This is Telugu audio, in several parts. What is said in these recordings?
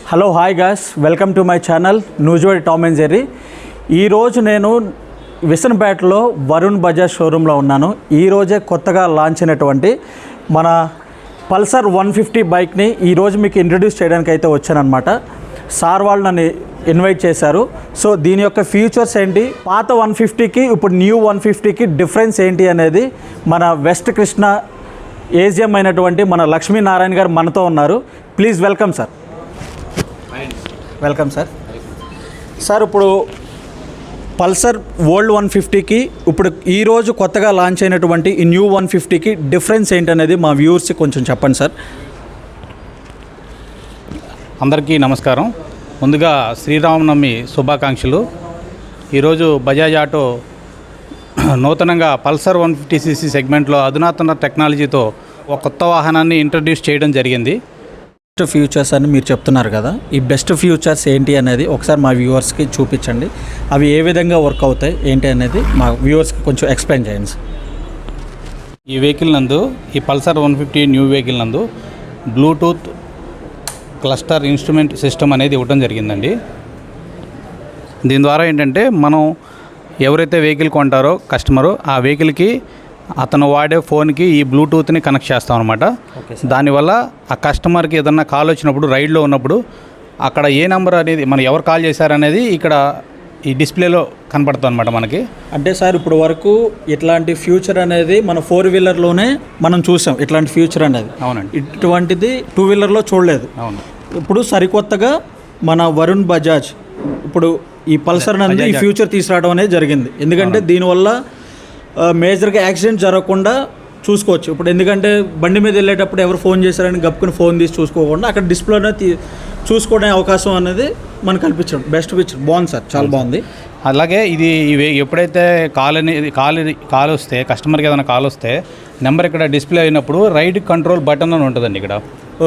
Hello hi guys, welcome to my channel న్యూజ్వర్డ్ టామ్ అండ్ జెర్రీ. ఈరోజు నేను విసన్పేటలో వరుణ్ బజాజ్ షోరూంలో ఉన్నాను. ఈరోజే కొత్తగా లాంచ్ అయినటువంటి మన పల్సర్ 150 బైక్ని ఈరోజు మీకు ఇంట్రడ్యూస్ చేయడానికి అయితే వచ్చానమాట. సార్ వాళ్ళు నన్ను ఇన్వైట్ చేశారు. సో దీని యొక్క ఫీచర్స్ ఏంటి, పాత 150కి ఇప్పుడు న్యూ 150కి డిఫరెన్స్ ఏంటి అనేది మన వెస్ట్ కృష్ణ ఏజిఎం అయినటువంటి మన లక్ష్మీనారాయణ గారు మనతో ఉన్నారు. Please welcome sir. Welcome sir. Sir, ఇప్పుడు పల్సర్ ఓల్డ్ 150కి ఇప్పుడు ఈరోజు కొత్తగా లాంచ్ అయినటువంటి ఈ న్యూ 150కి డిఫరెన్స్ ఏంటనేది మా వ్యూవర్స్కి కొంచెం చెప్పండి సార్. అందరికీ నమస్కారం. ముందుగా శ్రీరామనవమి శుభాకాంక్షలు. ఈరోజు బజాజ్ ఆటో నూతనంగా పల్సర్ 150cc సెగ్మెంట్లో అధునాతన టెక్నాలజీతో ఒక కొత్త వాహనాన్ని ఇంట్రడ్యూస్ చేయడం జరిగింది. బెస్ట్ ఫ్యూచర్స్ అని మీరు చెప్తున్నారు కదా, ఈ బెస్ట్ ఫ్యూచర్స్ ఏంటి అనేది ఒకసారి మా వ్యూవర్స్కి చూపించండి. అవి ఏ విధంగా వర్క్ అవుతాయి ఏంటి అనేది మా వ్యూవర్స్కి కొంచెం ఎక్స్ప్లెయిన్ చేయండి సార్. ఈ వెహికల్ నందు, ఈ పల్సర్ 150 న్యూ వెహికల్ నందు బ్లూటూత్ క్లస్టర్ ఇన్స్ట్రుమెంట్ సిస్టమ్ అనేది ఇవ్వడం జరిగిందండి. దీని ద్వారా ఏంటంటే మనం ఎవరైతే వెహికల్ కొంటారో కస్టమరు, ఆ వెహికల్కి అతను వాడే ఫోన్కి ఈ బ్లూటూత్ని కనెక్ట్ చేస్తాం అనమాట. దానివల్ల ఆ కస్టమర్కి ఏదన్నా కాల్ వచ్చినప్పుడు, రైడ్లో ఉన్నప్పుడు అక్కడ ఏ నెంబర్ అనేది మనం ఎవరు కాల్ చేశారనేది ఇక్కడ ఈ డిస్ప్లేలో కనపడుతుంది అనమాట మనకి. అంటే సార్, ఇప్పుడు వరకు ఇట్లాంటి ఫ్యూచర్ అనేది మన 4-వీలర్లోనే మనం చూసాం. ఇట్లాంటి ఫ్యూచర్ అనేది అవునండి, ఇటువంటిది 2-వీలర్లో చూడలేదు. అవును. ఇప్పుడు సరికొత్తగా మన వరుణ్ బజాజ్ ఇప్పుడు ఈ పల్సర్ నందు ఈ ఫ్యూచర్ తీసుకురావడం అనేది జరిగింది. ఎందుకంటే దీనివల్ల మేజర్గా యాక్సిడెంట్ జరగకుండా చూసుకోవచ్చు. ఇప్పుడు ఎందుకంటే బండి మీద వెళ్ళేటప్పుడు ఎవరు ఫోన్ చేశారని గప్పుకుని ఫోన్ తీసి చూసుకోకుండా అక్కడ డిస్ప్లేనే చూసుకోవడానికి అవకాశం అనేది మనకు కల్పించడం బెస్ట్ ఫీచర్. బాగుంది సార్, చాలా బాగుంది. అలాగే ఇది ఎప్పుడైతే కాల్ వస్తే, కస్టమర్కి ఏదైనా కాల్ వస్తే నెంబర్ ఇక్కడ డిస్ప్లే అయినప్పుడు రైడ్ కంట్రోల్ బటన్ అని ఉంటుందండి ఇక్కడ.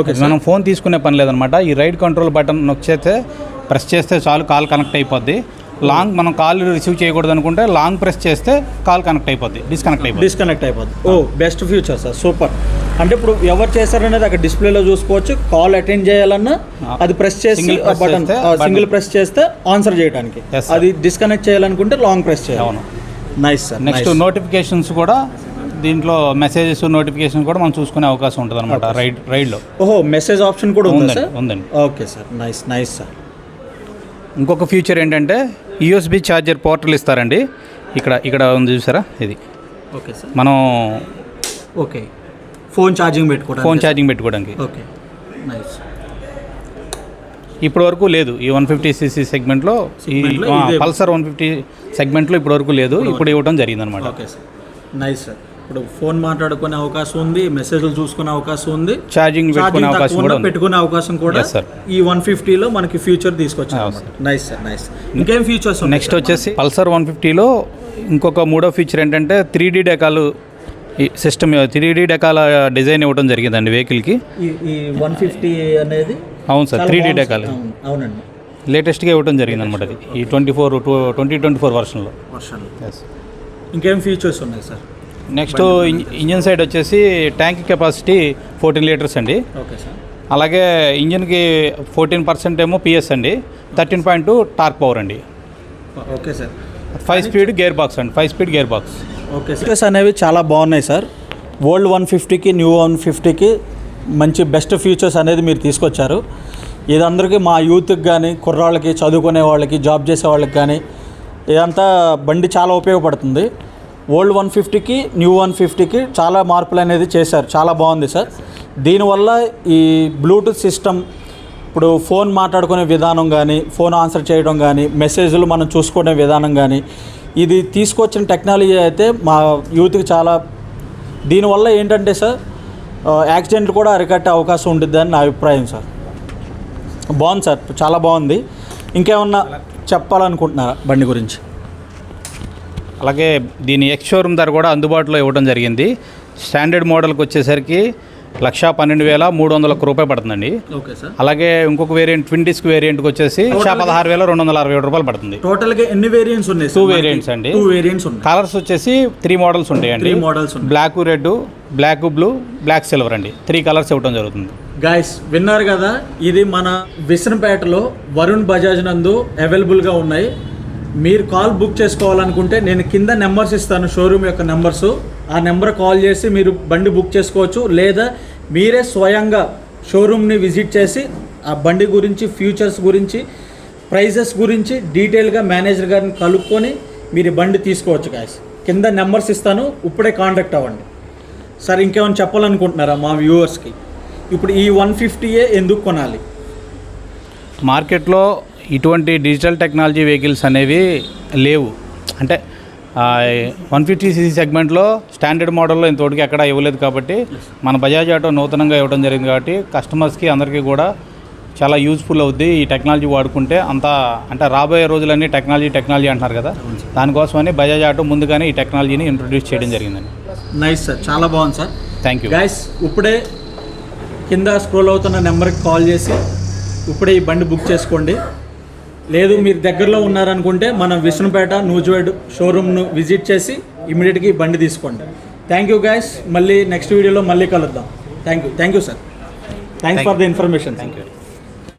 ఓకే, మనం ఫోన్ తీసుకునే పని లేదనమాట. ఈ రైడ్ కంట్రోల్ బటన్ నొక్కితే ప్రెస్ చేస్తే చాలు, కాల్ కనెక్ట్ అయిపోద్ది. లాంగ్ మనం కాల్ రిసీవ్ చేయకూడదు అనుకుంటే లాంగ్ ప్రెస్ చేస్తే కాల్ కనెక్ట్ అయిపోద్ది, డిస్కనెక్ట్ అయిపోద్ది. ఓ, బెస్ట్ ఫ్యూచర్ సార్, సూపర్. అంటే ఇప్పుడు ఎవరు చేశారనేది అక్కడ డిస్ప్లేలో చూసుకోవచ్చు. కాల్ అటెండ్ చేయాలన్నా అది ప్రెస్ చేసి బటన్ సింగిల్ ప్రెస్ చేస్తే ఆన్సర్ చేయడానికి, అది డిస్కనెక్ట్ చేయాలనుకుంటే లాంగ్ ప్రెస్ చేయాలి. అవును, నైస్ సార్. నెక్స్ట్ నోటిఫికేషన్స్ కూడా దీంట్లో, మెసేజెస్ నోటిఫికేషన్ కూడా మనం చూసుకునే అవకాశం ఉంటుంది అనమాట రైడ్లో. ఓహో, మెసేజ్ ఆప్షన్ కూడా ఉందండి. ఉందండి. Okay sir, nice sir. ఇంకొక ఫ్యూచర్ ఏంటంటే USB ఛార్జర్ పోర్టల్ ఇస్తారండి. ఇక్కడ ఉంది చూసారా, ఇది. Okay sir. మనం ఫోన్ ఛార్జింగ్ పెట్టుకోవడానికి. Okay, nice. ఇప్పటి వరకు లేదు ఈ 150cc సెగ్మెంట్లో, ఈ పల్సర్ 150 సెగ్మెంట్లో ఇప్పటి వరకు లేదు. ఇప్పుడు ఇవ్వడం జరిగింది అనమాట. Okay sir, nice sir. ఇప్పుడు ఫోన్ మాట్లాడుకునే అవకాశం ఉంది, మెసేజ్లు చూసుకునే అవకాశం ఉంది, ఛార్జింగ్ పెట్టుకునే అవకాశం కూడా ఈ 150లో మనకి ఫ్యూచర్ తీసుకొచ్చాం. Nice sir, nice. ఇంకేం ఫీచర్స్? నెక్స్ట్ వచ్చేసి పల్సర్ 150లో ఇంకొక మూడో ఫీచర్ ఏంటంటే 3D డెకాల్ సిస్టమ్, 3D డెకాల డిజైన్ ఇవ్వడం జరిగిందండి వెహికల్కి. ఈ 150 అనేది అవును సార్, 3D డెకాల్. అవునండి, లేటెస్ట్గా ఇవ్వడం జరిగింది అనమాట. ఇది ఈ 2024 వర్షన్లో. ఇంకేం ఫీచర్స్ ఉన్నాయి సార్? నెక్స్ట్ ఇంజన్ సైడ్ వచ్చేసి ట్యాంక్ కెపాసిటీ 14 లీటర్స్ అండి. Okay sir. అలాగే ఇంజన్కి 14% ఏమో PS అండి, 13.2 టార్క్ పవర్ అండి. Okay sir. 5 speed gear box అండి, 5 speed gear box. Okay, features అనేవి చాలా బాగున్నాయి సార్. ఓల్డ్ 150కి న్యూ 150కి మంచి బెస్ట్ ఫీచర్స్ అనేది మీరు తీసుకొచ్చారు. ఇది అందరికీ, మా యూత్కి కానీ, కుర్రాళ్ళకి, చదువుకునే వాళ్ళకి, జాబ్ చేసే వాళ్ళకి కానీ ఇదంతా బండి చాలా ఉపయోగపడుతుంది. ఓల్డ్ 150కి న్యూ 150కి చాలా మార్పులు అనేది చేశారు, చాలా బాగుంది సార్. దీనివల్ల ఈ బ్లూటూత్ సిస్టమ్, ఇప్పుడు ఫోన్ మాట్లాడుకునే విధానం కానీ, ఫోన్ ఆన్సర్ చేయడం కానీ, మెసేజ్లు మనం చూసుకునే విధానం కానీ, ఇది తీసుకొచ్చిన టెక్నాలజీ అయితే మా యూత్కి చాలా, దీనివల్ల ఏంటంటే సార్ యాక్సిడెంట్లు కూడా అరికట్టే అవకాశం ఉంటుందని నా అభిప్రాయం సార్. బాగుంది సార్, చాలా బాగుంది. ఇంకేమన్నా చెప్పాలనుకుంటున్నారా బండి గురించి? అలాగే దీని షోరూమ్ ధర కూడా అందుబాటులో ఇవ్వడం జరిగింది. స్టాండర్డ్ మోడల్కి వచ్చేసరికి 1,12,300 రూపాయలు పడుతుందండి. Okay sir. అలాగే ఇంకొక వేరియంట్ ట్విన్ డిస్క్ వేరియంట్కి వచ్చేసి 16,267 రూపాయలు పడుతుంది. టోటల్గా ఎన్ని వేరియంట్స్ ఉన్నాయి? 2 వేరియంట్స్ అండి. 2 వేరియంట్స్ ఉన్నాయి. కలర్స్ వచ్చేసి 3 మోడల్స్ ఉంటాయండి. 3 models, black red, black blue, black silver అండి. 3 కలర్స్ ఇవ్వడం జరుగుతుంది. గాయస్ విన్నారు కదా, ఇది మన విసనపేటలో వరుణ్ బజాజ్ నందు అవైలబుల్గా ఉన్నాయి. మీరు కాల్ బుక్ చేసుకోవాలనుకుంటే నేను కింద నెంబర్స్ ఇస్తాను, షోరూమ్ యొక్క నెంబర్స్. ఆ నెంబర్ కాల్ చేసి మీరు బండి బుక్ చేసుకోవచ్చు, లేదా మీరే స్వయంగా షోరూమ్ని విజిట్ చేసి ఆ బండి గురించి, ఫ్యూచర్స్ గురించి, ప్రైజెస్ గురించి డీటెయిల్గా మేనేజర్ గారిని కలుపుకొని మీరు బండి తీసుకోవచ్చు గాయస్. కింద నెంబర్స్ ఇస్తాను, ఇప్పుడే కాంటాక్ట్ అవ్వండి. సార్ ఇంకేమైనా చెప్పాలనుకుంటున్నారా మా వ్యూవర్స్కి? ఇప్పుడు ఈ 150ఏ ఎందుకు కొనాలి? మార్కెట్లో ఇటువంటి డిజిటల్ టెక్నాలజీ వెహికల్స్ అనేవి లేవు. అంటే 150cc సెగ్మెంట్లో స్టాండర్డ్ మోడల్లో ఇంతవరకు ఎక్కడా ఇవ్వలేదు కాబట్టి మన బజాజ్ ఆటో నూతనంగా ఇవ్వడం జరిగింది కాబట్టి కస్టమర్స్కి అందరికీ కూడా చాలా యూజ్ఫుల్ అవుద్ది. ఈ టెక్నాలజీ వాడుకుంటే అంతా, అంటే రాబోయే రోజులన్నీ టెక్నాలజీ అంటున్నారు కదా, దానికోసమని బజాజ్ ఆటో ముందుగానే ఈ టెక్నాలజీని ఇంట్రొడ్యూస్ చేయడం జరిగిందండి. నైస్ సార్, చాలా బాగుంది సార్. Thank you guys. ఇప్పుడే కింద స్క్రోల్ అవుతున్న నెంబర్కి కాల్ చేసి ఇప్పుడే ఈ బండి బుక్ చేసుకోండి. లేదు మీరు దగ్గరలో ఉన్నారనుకుంటే మన విష్ణుపేట నూజివేడ్ షోరూమ్ను విజిట్ చేసి ఇమీడియట్గా ఈ బండి తీసుకోండి. Thank you guys. మళ్ళీ నెక్స్ట్ వీడియోలో మళ్ళీ కలుద్దాం. Thank you sir. Thanks for the information. Thank you.